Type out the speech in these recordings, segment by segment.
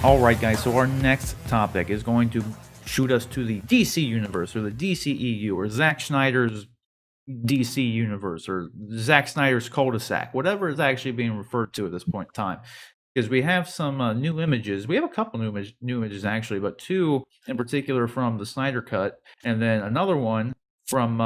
All right, guys. So our next topic is going to shoot us to the DC universe or the DCEU or Zack Snyder's DC universe or Zack Snyder's cul-de-sac, whatever is actually being referred to at this point in time. Because we have some new images. We have a couple new images actually, but two in particular from the Snyder cut, and then another one from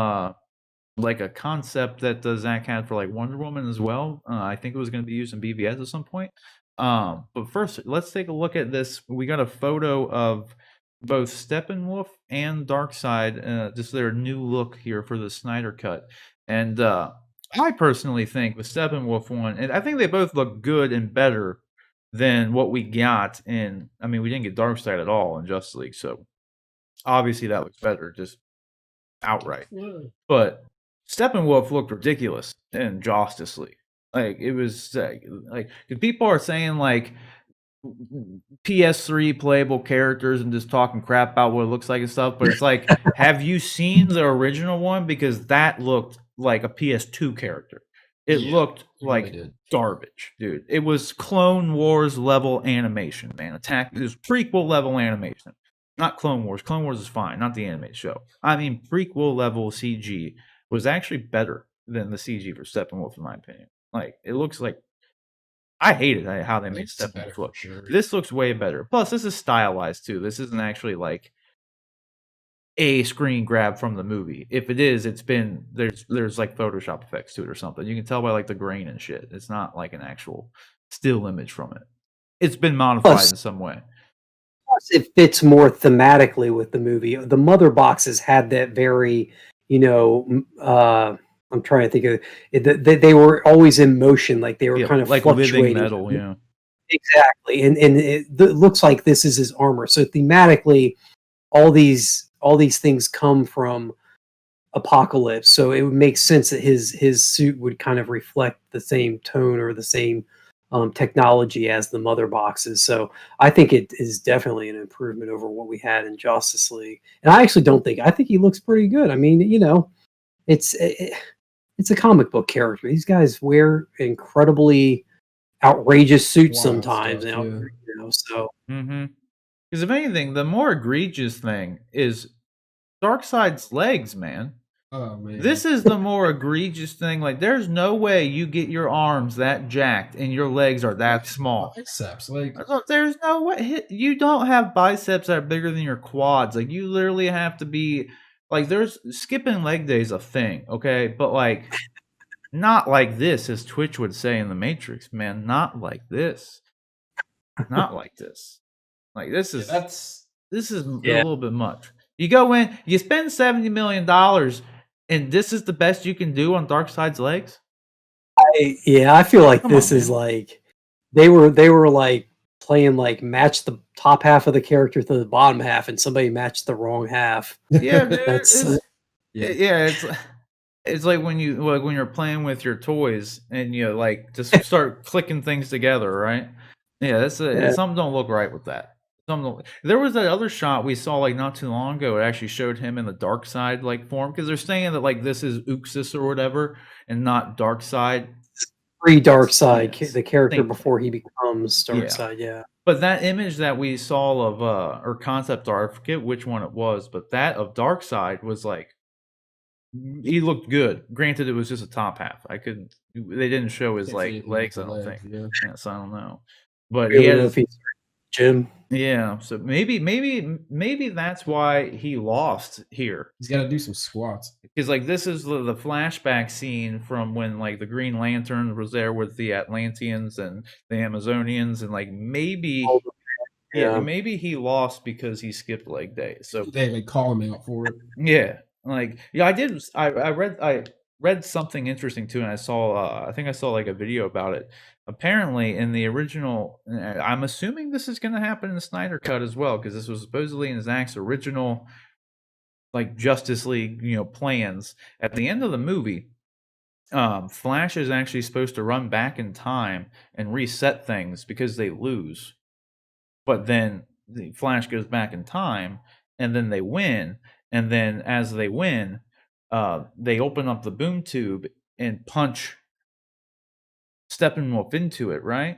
like a concept that Zack had for like Wonder Woman as well. I think it was going to be used in BVS at some point. But first, let's take a look at this. We got a photo of both Steppenwolf and Darkseid, just their new look here for the Snyder cut. And I personally think the Steppenwolf one, and I think they both look good and better than what we got in. I mean, we didn't get Darkseid at all in Justice League, so obviously that looks better, just outright. But Steppenwolf looked ridiculous in Justice League. Like it was like people are saying like PS3 playable characters and just talking crap about what it looks like and stuff, but it's like, have you seen the original one? Because that looked like a PS2 character. It looked like garbage, dude. It was Clone Wars level animation, man. It was prequel level animation. Not Clone Wars. Clone Wars is fine, not the animated show. I mean, prequel level CG was actually better than the CG for Steppenwolf, in my opinion. Like, it looks like I hated how they made Steppenwolf look. Sure. This looks way better. Plus, this is stylized too. This isn't actually like a screen grab from the movie. If it is, it's been there's like Photoshop effects to it or something. You can tell by like the grain and shit. It's not like an actual still image from it. It's been modified in some way. Plus, it fits more thematically with the movie. The mother boxes had that very, I'm trying to think of it. They were always in motion, like they were kind of like fluctuating. Living metal, yeah. Exactly, and it looks like this is his armor. So thematically, all these things come from Apocalypse. So it would make sense that his suit would kind of reflect the same tone or the same technology as the mother boxes. So I think it is definitely an improvement over what we had in Justice League. And I actually I think he looks pretty good. I mean, it's a comic book character. These guys wear incredibly outrageous suits sometimes. Stuff, yeah. So. Because if anything, the more egregious thing is Darkseid's legs, man. Oh man. This is the more egregious thing. Like, there's no way you get your arms that jacked and your legs are that small. Biceps, like there's no way you don't have biceps that are bigger than your quads. Like, you literally have to be like, there's skipping leg days a thing, okay? But like, not like this, as Twitch would say in the Matrix, man. Not like this. Not like this. Like, this is a little bit much. You go in, you spend $70 million, and this is the best you can do on Darkseid's legs? I feel like this is like they were like playing like match the top half of the character to the bottom half, and somebody matched the wrong half. Yeah, it's like when you're playing with your toys and you like just start clicking things together, right? Yeah, something don't look right with that. There was that other shot we saw like not too long ago. It actually showed him in the Darkseid like form, because they're saying that like this is Uxas or whatever and not Darkseid. Pre-Darkseid, the character before he becomes Darkseid. Yeah. But that image that we saw of or concept art, I forget which one it was, but that of Darkseid was like, he looked good. Granted, it was just a top half. They didn't show his like legs. I don't think. Yeah, so I don't know. But he has Jim. Yeah, so maybe that's why he lost here. He's got to do some squats. Because like this is the flashback scene from when like the Green Lantern was there with the Atlanteans and the Amazonians, and like maybe maybe he lost because he skipped leg day. So they like call him out for it. Yeah, like I read something interesting too, and I saw I think I saw like a video about it. Apparently, in the original, I'm assuming this is going to happen in the Snyder cut as well, because this was supposedly in Zack's original, like Justice League, plans. At the end of the movie, Flash is actually supposed to run back in time and reset things because they lose. But then the Flash goes back in time, and then they win. And then as they win, they open up the boom tube and punch Steppenwolf into it, right?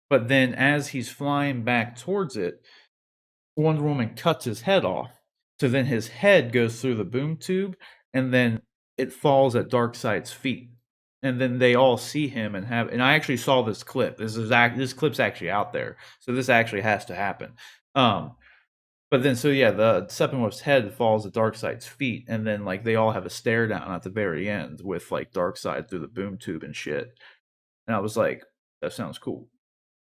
But then as he's flying back towards it, Wonder Woman cuts his head off. So then his head goes through the boom tube, and then it falls at Darkseid's feet. And then they all see him and I actually saw this clip. This clip's actually out there. So this actually has to happen. But then so yeah, the Steppenwolf's head falls at Darkseid's feet, and then like they all have a stare down at the very end with like Darkseid through the boom tube and shit. And I was like, that sounds cool.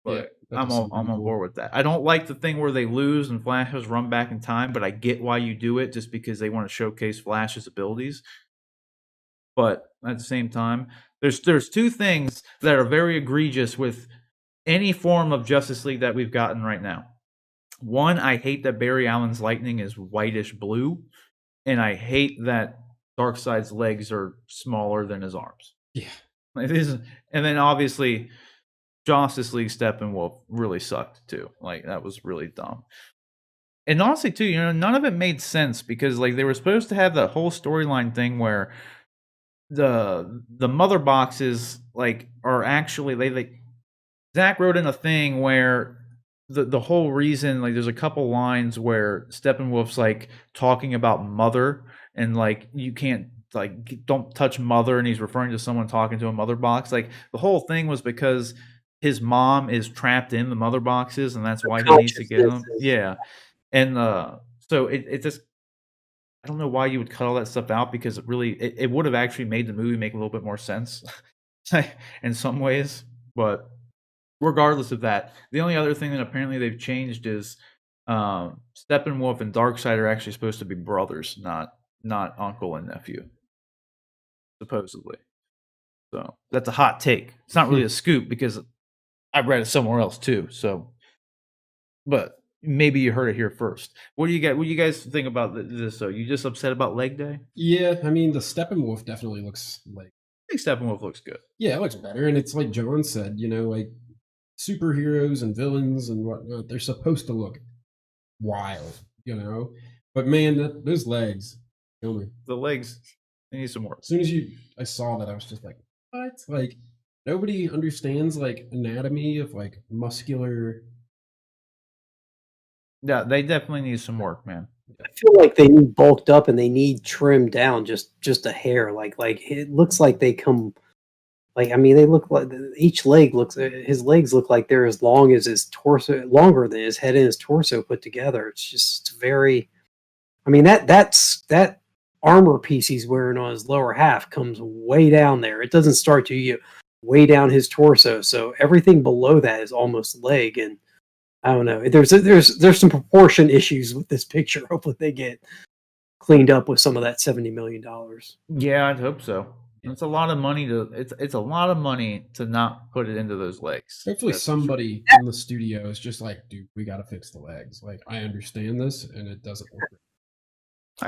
But that I'm does sound on pretty cool. board with that. I don't like the thing where they lose and Flash has run back in time, but I get why you do it just because they want to showcase Flash's abilities. But at the same time, there's two things that are very egregious with any form of Justice League that we've gotten right now. One, I hate that Barry Allen's lightning is whitish blue, and I hate that Darkseid's legs are smaller than his arms. Yeah. Like, and then obviously Justice League Steppenwolf really sucked too. Like that was really dumb. And honestly too, none of it made sense because like they were supposed to have that whole storyline thing where the mother boxes like are actually they Zach wrote in a thing where the whole reason, like there's a couple lines where Steppenwolf's like talking about mother and like you can't like don't touch mother, and he's referring to someone talking to a mother box. Like the whole thing was because his mom is trapped in the mother boxes, and that's why he needs to get them. Yeah, and so it just I don't know why you would cut all that stuff out because it would have actually made the movie make a little bit more sense in some ways, but regardless of that, the only other thing that apparently they've changed is Steppenwolf and Darkseid are actually supposed to be brothers, not uncle and nephew, supposedly. So that's a hot take. It's not really a scoop because I read it somewhere else too. So, but maybe you heard it here first. What do you guys think about this? So you just upset about Leg Day? Yeah, I mean the Steppenwolf definitely looks like. I think Steppenwolf looks good. Yeah, it looks better, and it's like John said, like superheroes and villains and whatnot, they're supposed to look wild, But man, those legs kill me. The legs, they need some work. As soon as I saw that, I was just like, what? Like nobody understands like anatomy of like muscular. Yeah, they definitely need some work, man. I feel like they need bulked up and they need trimmed down just a hair. Like it looks like they come. Like I mean, they look like each leg looks. His legs look like they're as long as his torso, longer than his head and his torso put together. It's just very. I mean that armor piece he's wearing on his lower half comes way down there. It doesn't start to you way down his torso. So everything below that is almost leg, and I don't know. There's some proportion issues with this picture. Hopefully they get cleaned up with some of that $70 million. Yeah, I'd hope so. It's a lot of money it's a lot of money to not put it into those legs. Hopefully somebody in the studio is just like, dude, we got to fix the legs. Like I understand this, and it doesn't work.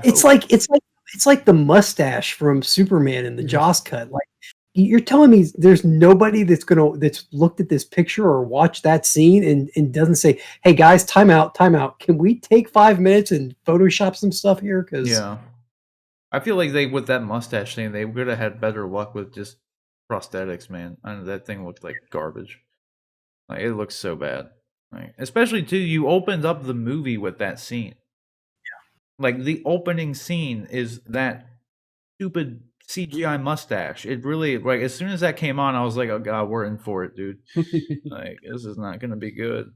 It's like the mustache from Superman in the Joss cut. Like you're telling me there's nobody that's looked at this picture or watched that scene and doesn't say, "Hey guys, time out. Can we take 5 minutes and Photoshop some stuff here?" Because yeah, I feel like with that mustache thing, they would have had better luck with just prosthetics, man. I know that thing looked like garbage. Like it looks so bad. Like especially too, you opened up the movie with that scene. Like the opening scene is that stupid CGI mustache. It really like as soon as that came on, I was like, "Oh god, we're in for it, dude." Like this is not gonna be good.